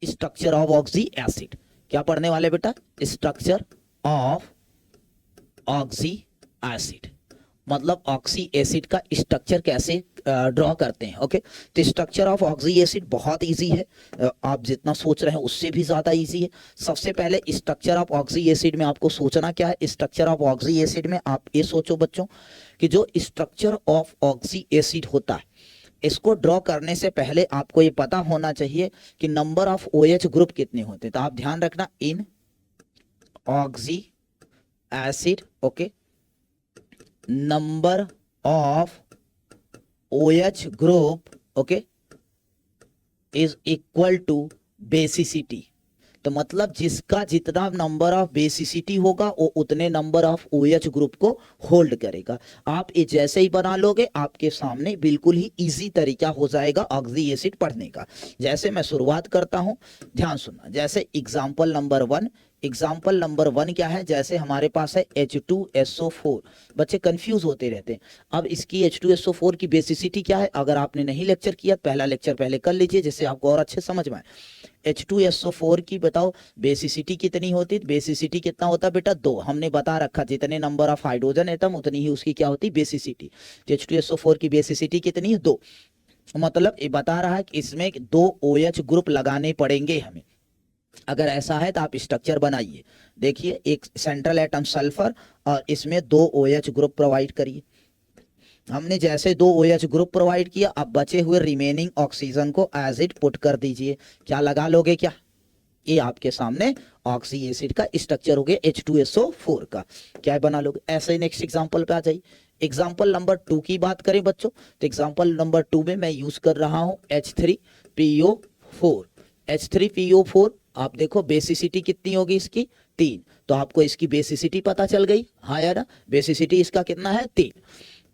Structure of oxy acid. क्या पढ़ने वाले बेटा? स्ट्रक्चर ऑफ ऑक्सी एसिड, मतलब ऑक्सी एसिड का स्ट्रक्चर कैसे ड्रॉ करते हैं। ओके, तो स्ट्रक्चर ऑफ ऑक्सी एसिड बहुत इजी है, आप जितना सोच रहे हैं उससे भी ज्यादा इजी है। सबसे पहले स्ट्रक्चर ऑफ ऑक्सी एसिड में आपको सोचना क्या है? स्ट्रक्चर ऑफ ऑक्सी एसिड में आप ये सोचो बच्चों कि जो स्ट्रक्चर ऑफ ऑक्सी एसिड होता है, इसको ड्रॉ करने से पहले आपको ये पता होना चाहिए कि नंबर ऑफ OH ग्रुप कितने होते हैं। तो आप ध्यान रखना, इन oxy acid, okay, number of OH group, okay, is equal to basicity. तो मतलब जिसका जितना नंबर ऑफ बेसिसिटी होगा वो उतने नंबर ऑफ OH ग्रुप को होल्ड करेगा। आप ये जैसे ही बना लोगे आपके सामने बिल्कुल ही इजी तरीका हो जाएगा ऑक्सी एसिड पढ़ने का। जैसे मैं शुरुआत करता हूं, ध्यान सुनना। जैसे एग्जांपल नंबर 1, एग्जाम्पल नंबर 1 क्या है? जैसे हमारे पास है H2SO4। बच्चे कंफ्यूज होते रहते हैं। अब इसकी H2SO4 की बेसिसिटी क्या है? अगर आपने नहीं लेक्चर किया, पहला लेक्चर पहले कर लीजिए जिससे आपको और अच्छे समझ में आए। H2SO4 की बताओ बेसिसिटी कितनी होती? बेसिसिटी कितना होता बेटा? 2। हमने बता रखा जितने नंबर ऑफ हाइड्रोजन एटम उतनी ही उसकी क्या होती? बेसिसिटी। H2SO4 की बेसिसिटी कितनी है? 2। मतलब ये बता रहा है कि इसमें 2 OH ग्रुप लगाने पड़ेंगे हमें। अगर ऐसा है तो आप स्ट्रक्चर बनाइए। देखिए, एक सेंट्रल एटम सल्फर और इसमें 2 OH ग्रुप प्रोवाइड करिए। हमने जैसे 2 OH ग्रुप प्रोवाइड किया, अब बचे हुए रिमेनिंग ऑक्सीजन को एज इट पुट कर दीजिए। क्या लगा लोगे? क्या ये आपके सामने ऑक्सी एसिड का स्ट्रक्चर हो गया H2SO4 का। क्या बना लोगे? ऐसे ही नेक्स्ट एग्जांपल पे आ जाइए। एग्जांपल नंबर 2 की बात करें बच्चों, तो एग्जांपल नंबर 2 में मैं यूज कर रहा हूं H3PO4। H3PO4 आप देखो बेसिसिटी कितनी होगी इसकी? 3। तो आपको इसकी बेसिसिटी पता चल गई, हाँ या ना? बेसिसिटी इसका कितना है? 3।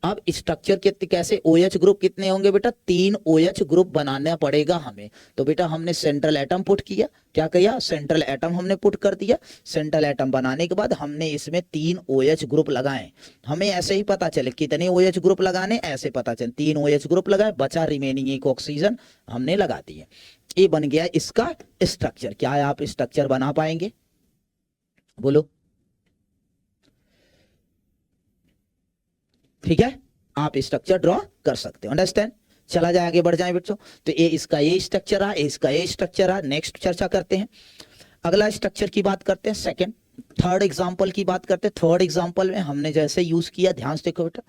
अब स्ट्रक्चर कितने, कैसे OH ग्रुप कितने होंगे बेटा? 3 OH ग्रुप बनाना पड़ेगा हमें। तो बेटा हमने सेंट्रल एटम पुट किया। क्या किया? सेंट्रल एटम हमने पुट कर दिया। सेंट्रल एटम बनाने के बाद हमने इसमें 3 OH ग्रुप लगाए। हमें ऐसे ही पता चले कितने OH ग्रुप लगाने, ऐसे पता चले 3 OH ग्रुप लगाए, बचा रिमेनिंग एक ऑक्सीजन हमने लगा दिए। ये बन गया इसका स्ट्रक्चर। क्या है, आप स्ट्रक्चर बना पाएंगे? बोलो। ठीक है, आप स्ट्रक्चर ड्रॉ कर सकते हो। अंडरस्टैंड? चला जाए, आगे बढ़ जाए बच्चों। तो ये इसका ये स्ट्रक्चर है, इसका ये स्ट्रक्चर है। नेक्स्ट चर्चा करते हैं, अगला स्ट्रक्चर की बात करते हैं। सेकंड, थर्ड एग्जांपल की बात करते हैं। थर्ड एग्जांपल में हमने जैसे यूज किया, ध्यान से देखो बेटा,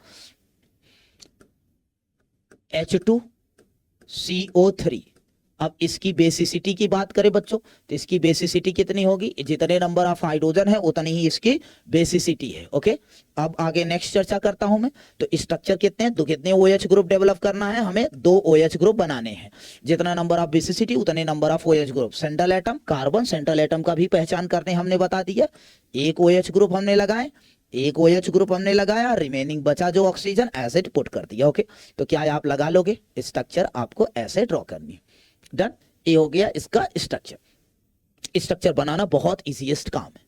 H2CO3। अब इसकी बेसिसिटी की बात करें बच्चों, तो इसकी बेसिसिटी कितनी होगी? जितने नंबर ऑफ हाइड्रोजन है उतनी ही इसकी बेसिसिटी है। ओके, अब आगे नेक्स्ट चर्चा करता हूं मैं। तो स्ट्रक्चर कितने हैं? तो कितने OH ग्रुप डेवलप करना है हमें? 2 OH ग्रुप बनाने हैं। जितना नंबर ऑफ बेसिसिटी उतने number of OH group. Central atom carbon, central atom का भी पहचान करने हमने बता दिया। एक OH ग्रुप हमने लगाए, एक OH ग्रुप हमने लगाया, रिमेनिंग बचा जो ऑक्सीजन एसिड पुट कर दिया। ओके, तो क्या आप लगा लोगे? स्ट्रक्चर आपको ऐसे ड्रॉ करनी है। डन, ये हो गया इसका स्ट्रक्चर। स्ट्रक्चर बनाना बहुत इजीएस्ट काम है।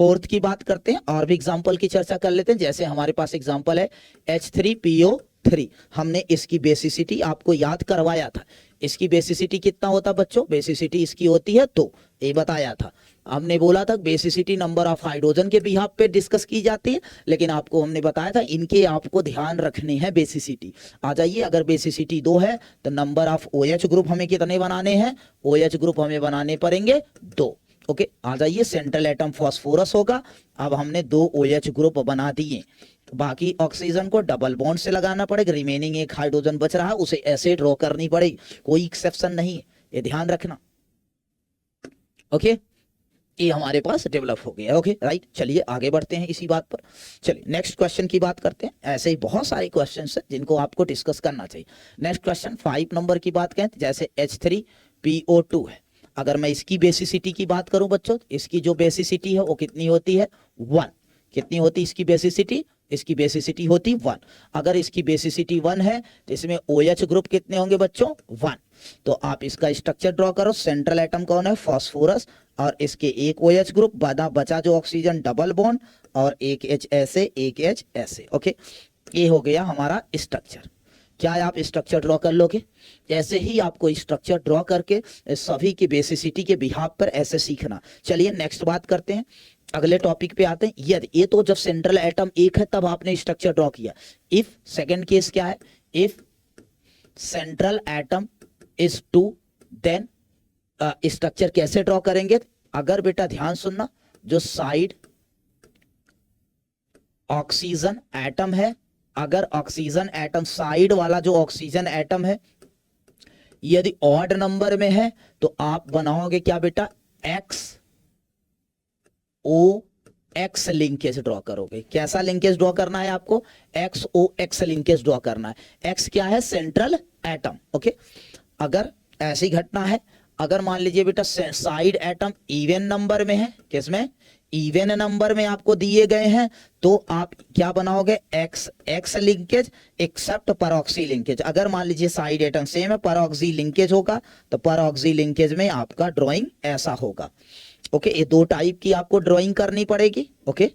फोर्थ की बात करते हैं और भी एग्जांपल की चर्चा कर लेते हैं। जैसे हमारे पास एग्जांपल है H3PO3। हमने इसकी बेसिसिटी आपको याद करवाया था। इसकी बेसिसिटी कितना होता बच्चों? बेसिसिटी इसकी होती है 2, ये बताया था। हमने बोला था बेसिसिटी नंबर ऑफ हाइड्रोजन के बिहाफ पे डिस्कस की जाती है, लेकिन आपको हमने बताया था इनके आपको ध्यान रखने हैं बेसिसिटी। आ जाइए, अगर बेसिसिटी 2 है तो नंबर ऑफ OH ग्रुप हमें कितने बनाने हैं? OH ग्रुप हमें बनाने पड़ेंगे 2। ओके, आ जाइए, सेंट्रल एटम फास्फोरस होगा। अब हमने 2 OH ग्रुप बना दिए, बाकी ऑक्सीजन को डबल बॉन्ड से लगाना पड़ेगा। रिमेनिंग एक हाइड्रोजन बच रहा है, उसे ऐसे ड्रॉ करनी पड़ेगी, कोई एक्सेप्शन नहीं है, ये ध्यान रखना। ओके, ये हमारे पास डेवलप हो गया। ओके राइट, चलिए आगे बढ़ते हैं इसी बात पर। चलिए नेक्स्ट क्वेश्चन की बात करते हैं। ऐसे ही बहुत सारे क्वेश्चंस हैं जिनको आपको डिस्कस करना चाहिए। नेक्स्ट क्वेश्चन 5 नंबर की बात करें, जैसे H3PO2 है। अगर मैं इसकी बेसिसिटी की बात करूं बच्चों, इसकी जो बेसिसिटी है वो कितनी होती है? 1। कितनी होती इसकी बेसिसिटी? इसकी बेसिसिटी होती 1। अगर इसकी बेसिसिटी 1 है तो इसमें OH ग्रुप कितने होंगे बच्चों? 1। तो आप इसका स्ट्रक्चर ड्रॉ करो। सेंट्रल एटम कौन है? फास्फोरस, और इसके एक OH ग्रुप, बचा जो ऑक्सीजन डबल बॉन्ड, और एक H ऐसे, एक H ऐसे। ओके, ये हो गया हमारा स्ट्रक्चर। क्या है, आप स्ट्रक्चर ड्रॉ कर लोगे। ऐसे ही आपको स्ट्रक्चर ड्रॉ करके सभी की बेसिसिटी के बिहाफ पर ऐसे सीखना। चलिए नेक्स्ट बात करते हैं, अगले टॉपिक पे आते हैं। यदि ये तो जब सेंट्रल एटम एक है तब आपने स्ट्रक्चर ड्रॉ किया। इफ सेकंड केस क्या है, if central atom is 2 then structure कैसे ड्रॉ करेंगे। अगर बेटा ध्यान सुनना, जो साइड ऑक्सीजन एटम है, अगर ऑक्सीजन एटम साइड वाला जो ऑक्सीजन एटम है यदि ऑड नंबर में है तो आप बनाओगे क्या बेटा, एक्स ओ एक्स लिंकेज ड्रॉ करोगे। कैसा लिंकेज ड्रॉ करना है आपको, एक्स ओ एक्स लिंकेज ड्रॉ करना है। एक्स क्या है, सेंट्रल एटम। ओके, अगर ऐसी घटना है, अगर मान लीजिए बेटा साइड एटम इवन नंबर में है, किसमें, इवन नंबर में आपको दिए गए हैं, तो आप क्या बनाओगे, x x linkage except peroxy linkage. अगर मान लीजिए साइड एटम सेम है, परऑक्सी लिंकेज होगा तो परऑक्सी लिंकेज में आपका ड्राइंग ऐसा होगा। ओके, ये दो टाइप की आपको ड्राइंग करनी पड़ेगी। ओके,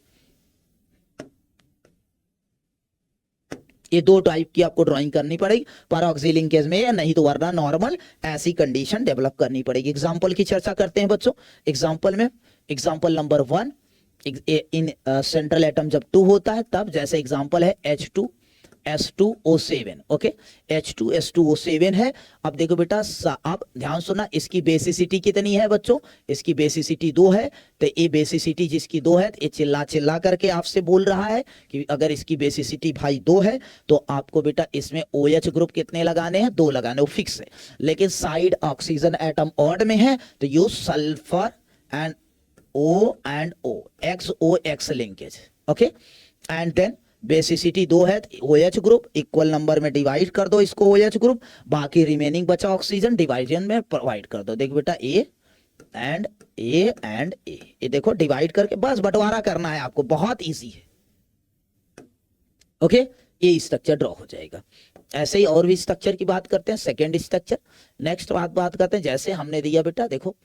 ये दो टाइप की आपको ड्राइंग करनी पड़ेगी परऑक्सी लिंकेज में, या नहीं तो वरना नॉर्मल ऐसी कंडीशन डेवलप करनी पड़ेगी। एग्जांपल की चर्चा करते हैं बच्चों। एग्जांपल में, example number 1, in central atom जब 2 होता है तब, जैसे एग्जांपल है H2SO7। ओके, H2SO7 है। अब देखो बेटा, अब ध्यान सुनना, इसकी बेसिसिटी कितनी है बच्चों, इसकी बेसिसिटी 2 है। तो ये बेसिसिटी जिसकी 2 है, ये चिल्ला चिल्ला करके आपसे बोल रहा है कि अगर इसकी बेसिसिटी भाई 2 है तो आपको बेटा इसमें OH ग्रुप कितने लगाने हैं, 2 लगाने, वो फिक्स है। लेकिन साइड ऑक्सीजन एटम ऑड में है तो use sulphur and O and O, XOX linkage. Okay, and then basicity 2 है, OH ग्रुप इक्वल नंबर में डिवाइड कर दो इसको, OH ग्रुप, बाकी रिमेनिंग बचा ऑक्सीजन डिवाइजन में प्रोवाइड कर दो। देख बेटा, A एंड A, ये देखो डिवाइड करके बस बंटवारा करना है आपको, बहुत इजी है। ओके, ये स्ट्रक्चर ड्रॉ हो जाएगा। ऐसे ही और भी स्ट्रक्चर की बात करते हैं, सेकेंड स्ट्रक्चर। नेक्स्ट बात करते हैं, जैसे हमने दिया बेटा, देखो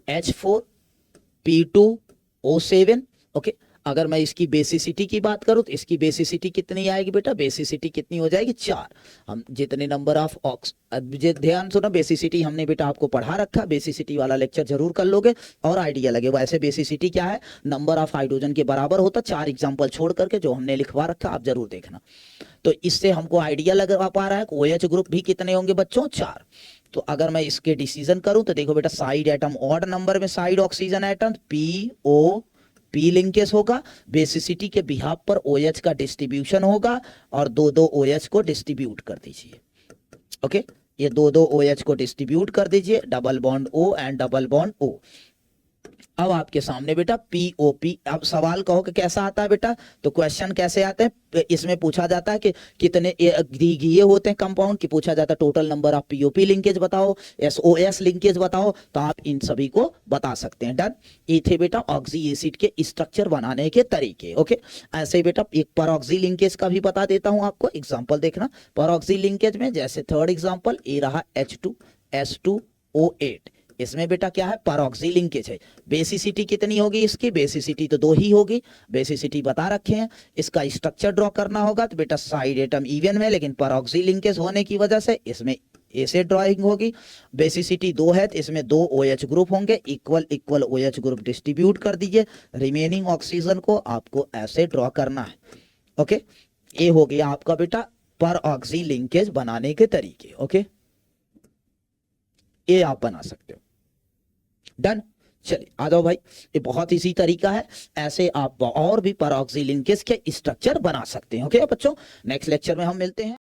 H4P2O7। ओके, अगर मैं इसकी बेसिसिटी की बात करूं तो इसकी बेसिसिटी कितनी आएगी बेटा, बेसिसिटी कितनी हो जाएगी, 4। हम जितने नंबर ऑफ ऑक्स, ध्यान सुनो, बेसिसिटी हमने बेटा आपको पढ़ा रखा, बेसिसिटी वाला लेक्चर जरूर कर लोगे और आइडिया लगे। वैसे बेसिसिटी क्या है, नंबर ऑफ हाइड्रोजन के बराबर होता, 4 एग्जाम्पल छोड़ करके जो हमने लिखवा रखा आप जरूर देखना। तो इससे हमको आइडिया लगा पा रहा है कि OH ग्रुप भी कितने होंगे बच्चों, 4। तो अगर मैं इसके डिसीजन करूं तो देखो बेटा, साइड एटम ऑड नंबर में side oxygen atom PO-P linkage होगा, बेसिसिटी के बिहाफ पर OH का डिस्ट्रीब्यूशन होगा और 2-2 OH को डिस्ट्रीब्यूट कर दीजिए। ओके, ये 2-2 OH को डिस्ट्रीब्यूट कर दीजिए, double bond O and double bond O। अब आपके सामने बेटा POP। अब सवाल कहो कि कैसा आता है बेटा, तो क्वेश्चन कैसे आते हैं, इसमें पूछा जाता है कि कितने ये होते हैं कंपाउंड, की पूछा जाता है total number of POP linkage बताओ, SOS लिंकेज बताओ, तो आप इन सभी को बता सकते हैं। डन, ये थे बेटा ऑक्सी एसिड के स्ट्रक्चर बनाने के तरीके। ओके, ऐसे ही बेटा एक परऑक्सी लिंकेज का भी बता देता हूं आपको, एग्जांपल देखना। परऑक्सी लिंकेज में जैसे थर्ड एग्जांपल ये रहा H2S2O8, इसमें बेटा क्या है, परऑक्सी लिंकेज है। बेसिसिटी कितनी होगी इसकी, बेसिसिटी तो 2 ही होगी, बेसिसिटी बता रखे हैं। इसका स्ट्रक्चर ड्रॉ करना होगा तो बेटा साइड एटम इवन में, लेकिन परऑक्सी लिंकेज होने की वजह से इसमें ऐसे ड्राइंग होगी। बेसिसिटी 2 है तो इसमें 2 OH ग्रुप होंगे, इक्वल OH ग्रुप डिस्ट्रीब्यूट कर दीजिए, रिमेनिंग ऑक्सीजन को आपको ऐसे ड्रॉ करना है। ओके, ये हो गया आपका बेटा परऑक्सी लिंकेज बनाने के तरीके। ओके, ये आप बना सकते हो। डन, चलिए आ जाओ भाई, ये बहुत इजी तरीका है, ऐसे आप और भी परऑक्सी लिंकेज के स्ट्रक्चर बना सकते हैं। ओके बच्चों, नेक्स्ट लेक्चर में हम मिलते हैं।